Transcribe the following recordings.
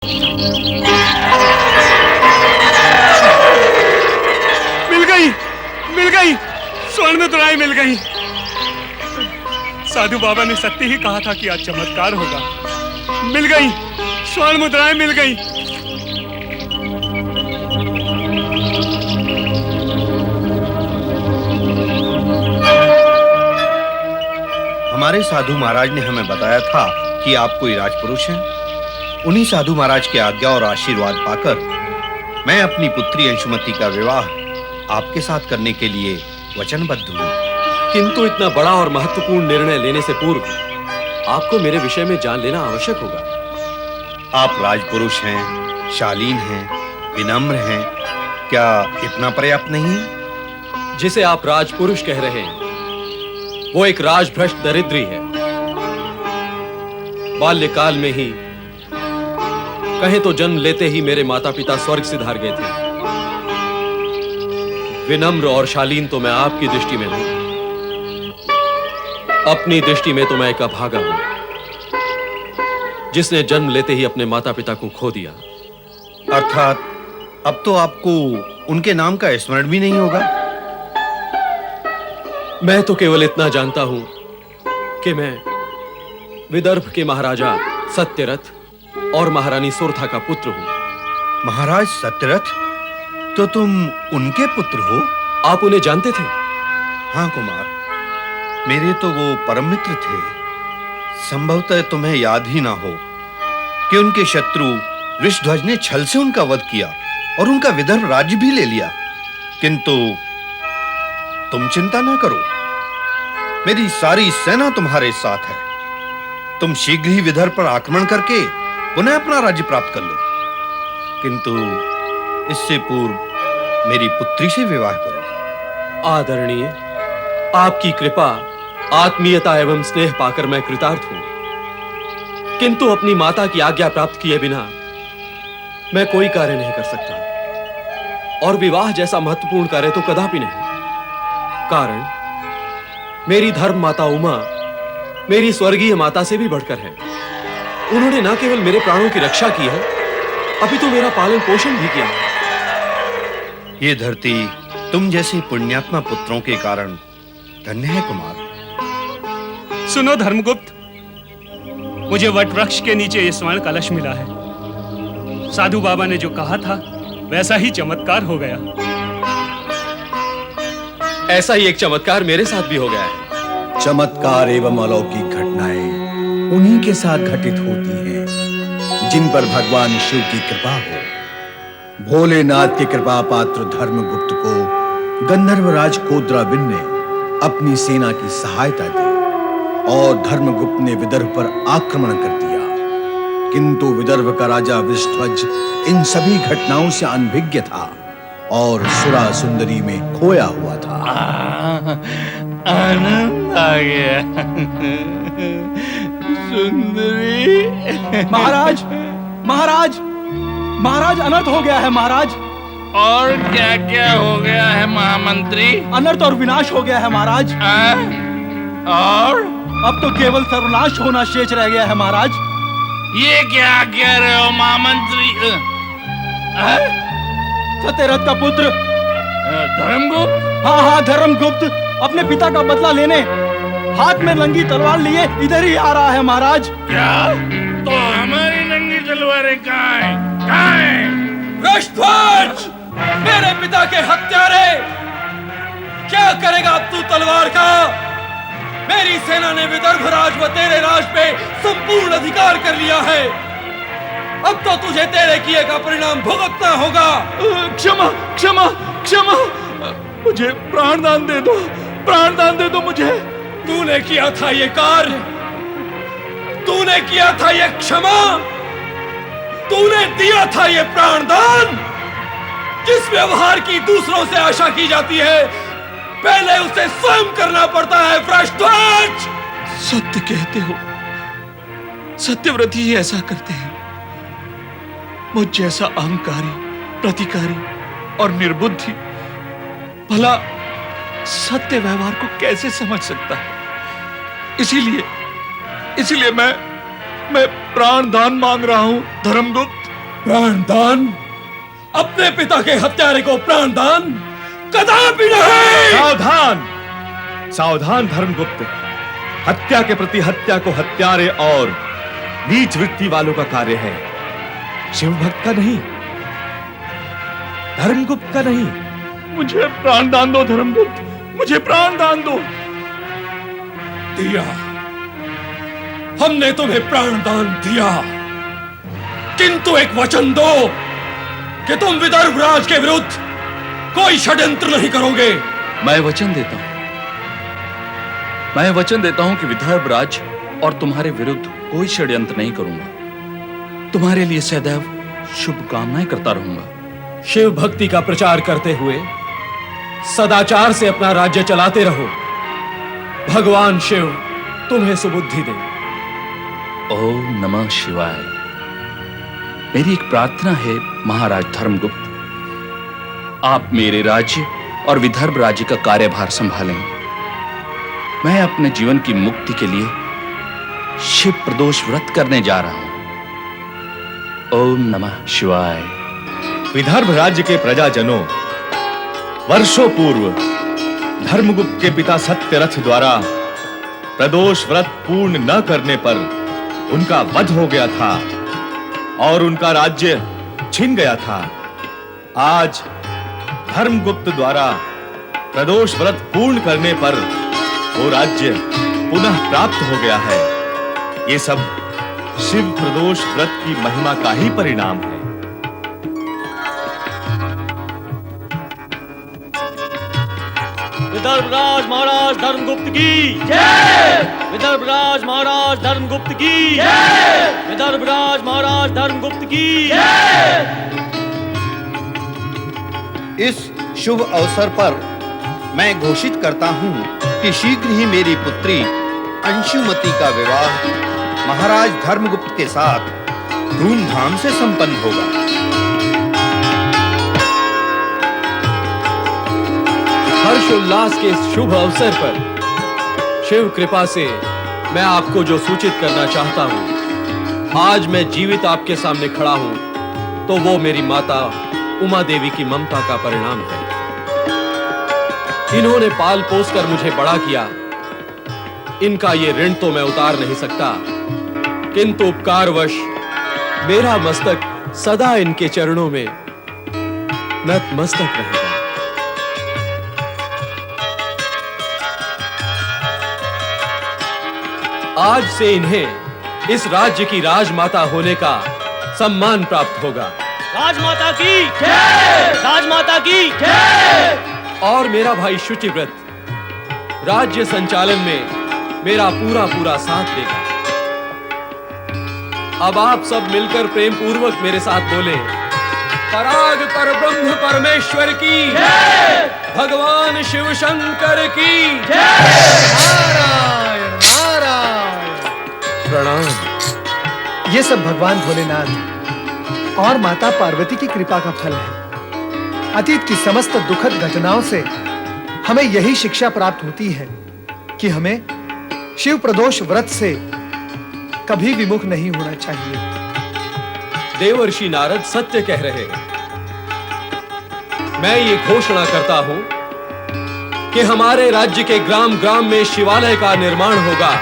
मिल गई, मिल गई, स्वर्ण मुद्राएं मिल गई। साधु बाबा ने सत्य ही कहा था कि आज चमत्कार होगा। मिल गई, स्वर्ण मुद्राएं मिल गई। हमारे साधु महाराज ने हमें बताया था कि आप कोई राजपुरुष हैं। उन्हीं साधु महाराज की आज्ञा और आशीर्वाद पाकर मैं अपनी पुत्री अंशुमति का विवाह आपके साथ करने के लिए वचनबद्ध हूँ। किंतु इतना बड़ा और महत्वपूर्ण निर्णय लेने से पूर्व आपको मेरे विषय में जान लेना आवश्यक होगा। आप राजपुरुष हैं, शालीन हैं, विनम्र हैं, क्या इतना पर्याप्त नहीं है? जिसे आप राजपुरुष कह रहे हैं वो एक राजभ्रष्ट दरिद्री है। बाल्यकाल में ही कहें तो जन्म लेते ही मेरे माता पिता स्वर्ग सिधार गए थे। विनम्र और शालीन तो मैं आपकी दृष्टि में हूं, अपनी दृष्टि में तो मैं एक अभागा हूं जिसने जन्म लेते ही अपने माता पिता को खो दिया। अर्थात अब तो आपको उनके नाम का स्मरण भी नहीं होगा। मैं तो केवल इतना जानता हूं कि मैं विदर्भ के महाराजा सत्यरथ और महारानी सुरथा का पुत्र हूं। महाराज सत्यरथ? तो तुम उनके पुत्र हो? आप उन्हें जानते थे? हाँ कुमार, मेरे तो वो परम मित्र थे। संभवतः तुम्हें याद ही ना हो कि उनके शत्रु वृषध्वज ने छल से उनका वध किया और उनका विदर्भ राज्य भी ले लिया। किंतु तुम चिंता ना करो, मेरी सारी सेना तुम्हारे साथ है। तुम शीघ्र ही विदर्भ पर आक्रमण करके पुनः अपना राज्य प्राप्त कर लो। किंतु इससे पूर्व मेरी पुत्री से विवाह करो। आदरणीय, आपकी कृपा, आत्मीयता एवं स्नेह पाकर मैं कृतार्थ हूं। किंतु अपनी माता की आज्ञा प्राप्त किए बिना मैं कोई कार्य नहीं कर सकता, और विवाह जैसा महत्वपूर्ण कार्य तो कदापि नहीं। कारण मेरी धर्म माता उमा मेरी स्वर्गीय माता से भी बढ़कर है। उन्होंने न केवल मेरे प्राणों की रक्षा की है, अपितु मेरा पालन पोषण भी किया है। ये धरती तुम जैसे पुण्यात्मा पुत्रों के कारण धन्य है कुमार। सुनो धर्मगुप्त, मुझे वट वृक्ष के नीचे ये स्वर्ण कलश मिला है। साधु बाबा ने जो कहा था वैसा ही चमत्कार हो गया। ऐसा ही एक चमत्कार मेरे साथ भी हो गया है। चमत्कार एवं अलौकिक घटनाएं उन्हीं के साथ घटित होती हैं जिन पर भगवान शिव की कृपा हो। भोलेनाथ के कृपा पात्र धर्मगुप्त को गंधर्वराज कोद्राबिन ने अपनी सेना की सहायता दी और धर्मगुप्त ने विदर्भ पर आक्रमण कर दिया। किंतु विदर्भ का राजा वृषध्वज इन सभी घटनाओं से अनभिज्ञ था और सुरा सुंदरी में खोया हुआ था। आनंद आ गया। सुंदरी। महाराज, महाराज, महाराज, अनर्थ हो गया है महाराज। और क्या क्या हो गया है महामंत्री? अनर्थ और विनाश हो गया है महाराज। और अब तो केवल सर्वनाश होना शेष रह गया है महाराज। ये क्या कह रहे हो महामंत्री? सत्यरथ का पुत्र धर्मगुप्त? हाँ हाँ, धर्मगुप्त अपने पिता का बदला लेने हाथ में नंगी तलवार लिए इधर ही आ रहा है महाराज। क्या? तो हमारी नंगी तलवारें कहाँ हैं? कहाँ हैं? वृषध्वज, मेरे पिता के हत्यारे, क्या करेगा अब तू तलवार का? मेरी सेना ने विदर्भ राज व तेरे राज पे संपूर्ण अधिकार कर लिया है। अब तो तुझे तेरे किए का परिणाम भुगतना होगा। क्षमा क्षमा क्षमा, मुझे प्राणदान दे दो, प्राणदान दे दो मुझे। तूने किया था ये कार्य, तूने किया था ये क्षमा, तूने दिया था ये प्राणदान। जिस व्यवहार की दूसरों से आशा की जाती है पहले उसे स्वयं करना पड़ता है। वृषध्वज, सत्य कहते हो, सत्यव्रती ही ऐसा करते हैं। मुझ जैसा अहंकारी, प्रतिकारी और निर्बुद्धि भला सत्य व्यवहार को कैसे समझ सकता है? इसीलिए मैं प्राण दान मांग रहा हूं धर्मगुप्त। प्राणदान? अपने पिता के हत्यारे को प्राणदान? कदापि नहीं! सावधान, सावधान धर्मगुप्त। हत्या के प्रति हत्या को हत्यारे और नीच वृत्ति वालों का कार्य है, शिव भक्त का नहीं, धर्मगुप्त का नहीं। मुझे प्राणदान दो धर्मगुप्त, मुझे प्राणदान दो। दिया, हमने तुम्हें प्राणदान दिया, किंतु एक वचन दो कि तुम विदर्भ राज के विरुद्ध कोई षड्यंत्र नहीं करोगे। मैं वचन देता हूं कि विदर्भ राज और तुम्हारे विरुद्ध कोई षड्यंत्र नहीं करूंगा। तुम्हारे लिए सदैव शुभकामनाएं करता रहूंगा। शिव भक्ति का प्रचार करते हुए सदाचार से अपना राज्य चलाते रहो। भगवान शिव तुम्हें सुबुद्धि दे। ओम नमः शिवाय। मेरी एक प्रार्थना है महाराज धर्मगुप्त, आप मेरे राज्य और विदर्भ राज्य का कार्यभार संभालें। मैं अपने जीवन की मुक्ति के लिए शिव प्रदोष व्रत करने जा रहा हूं। ओम नमः शिवाय। विदर्भ राज्य के प्रजाजनों, वर्षों पूर्व धर्मगुप्त के पिता सत्यरथ द्वारा प्रदोष व्रत पूर्ण न करने पर उनका वध हो गया था और उनका राज्य छिन गया था। आज धर्मगुप्त द्वारा प्रदोष व्रत पूर्ण करने पर वो राज्य पुनः प्राप्त हो गया है। ये सब शिव प्रदोष व्रत की महिमा का ही परिणाम है। विदर्भराज महाराज धर्मगुप्त की जय! विदर्भराज महाराज धर्मगुप्त की जय! विदर्भराज महाराज धर्मगुप्त की जय! इस शुभ अवसर पर मैं घोषित करता हूं कि शीघ्र ही मेरी पुत्री अंशुमति का विवाह महाराज धर्मगुप्त के साथ धूमधाम से संपन्न होगा। हर्षोल्लास के इस शुभ अवसर पर शिव कृपा से मैं आपको जो सूचित करना चाहता हूं, आज मैं जीवित आपके सामने खड़ा हूं तो वो मेरी माता उमा देवी की ममता का परिणाम है। इन्होंने पाल पोस कर मुझे बड़ा किया, इनका ये ऋण तो मैं उतार नहीं सकता, किंतु उपकारवश मेरा मस्तक सदा इनके चरणों में नतमस्तक रहेगा। आज से इन्हें इस राज्य की राजमाता होने का सम्मान प्राप्त होगा। राजमाता की जय! राजमाता की जय! और मेरा भाई शुचिव्रत राज्य संचालन में मेरा पूरा साथ देगा। अब आप सब मिलकर प्रेम पूर्वक मेरे साथ बोले, पराग पर ब्रह्म परमेश्वर की जय! भगवान शिव शंकर की जय! नारायण नारायण। प्रणाम। ये सब भगवान भोलेनाथ और माता पार्वती की कृपा का फल है। अतीत की समस्त दुखद घटनाओं से हमें यही शिक्षा प्राप्त होती है कि हमें शिव प्रदोष व्रत से कभी विमुख नहीं होना चाहिए। देवर्षि नारद सत्य कह रहे हैं। मैं ये घोषणा करता हूं कि हमारे राज्य के ग्राम ग्राम में शिवालय का निर्माण होगा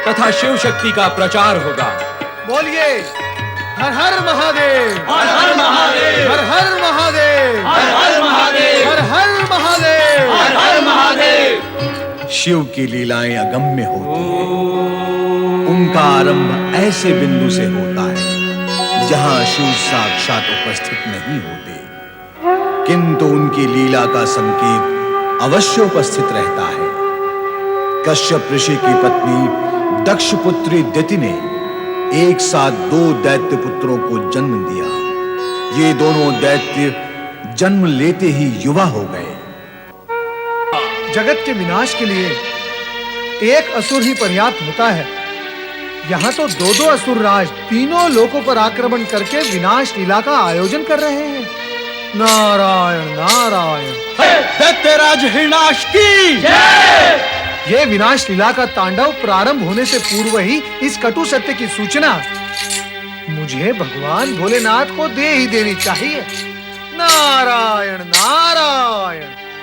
तथा शिव शक्ति का प्रचार होगा। बोलिए हर हर महादेव, हर हर महादेव, हर हर महादेव, हर हर महादेव, हर हर महादेव, हर हर महादेव। शिव की लीलाएं अगम्य होती हैं। उनका आरंभ ऐसे बिंदु से होता है जहां शिव साक्षात उपस्थित नहीं होते, किंतु उनकी लीला का संकेत अवश्य उपस्थित रहता है। कश्यप ऋषि की पत्नी दक्ष पुत्री दिति ने एक साथ 2 दैत्य पुत्रों को जन्म दिया। ये दोनों दैत्य जन्म लेते ही युवा हो गए। जगत के विनाश के लिए एक असुर ही पर्याप्त होता है। यहाँ तो 2-2 असुर राज तीनों लोकों पर आक्रमण करके विनाश लीला का आयोजन कर रहे हैं। नारायण नारायण। दैत्यराज हिरणाक्ष की जय! ये विनाश लीला का तांडव प्रारंभ होने से पूर्व ही इस कटु सत्य की सूचना मुझे भगवान भोलेनाथ को दे ही देनी चाहिए। नारायण नारायण।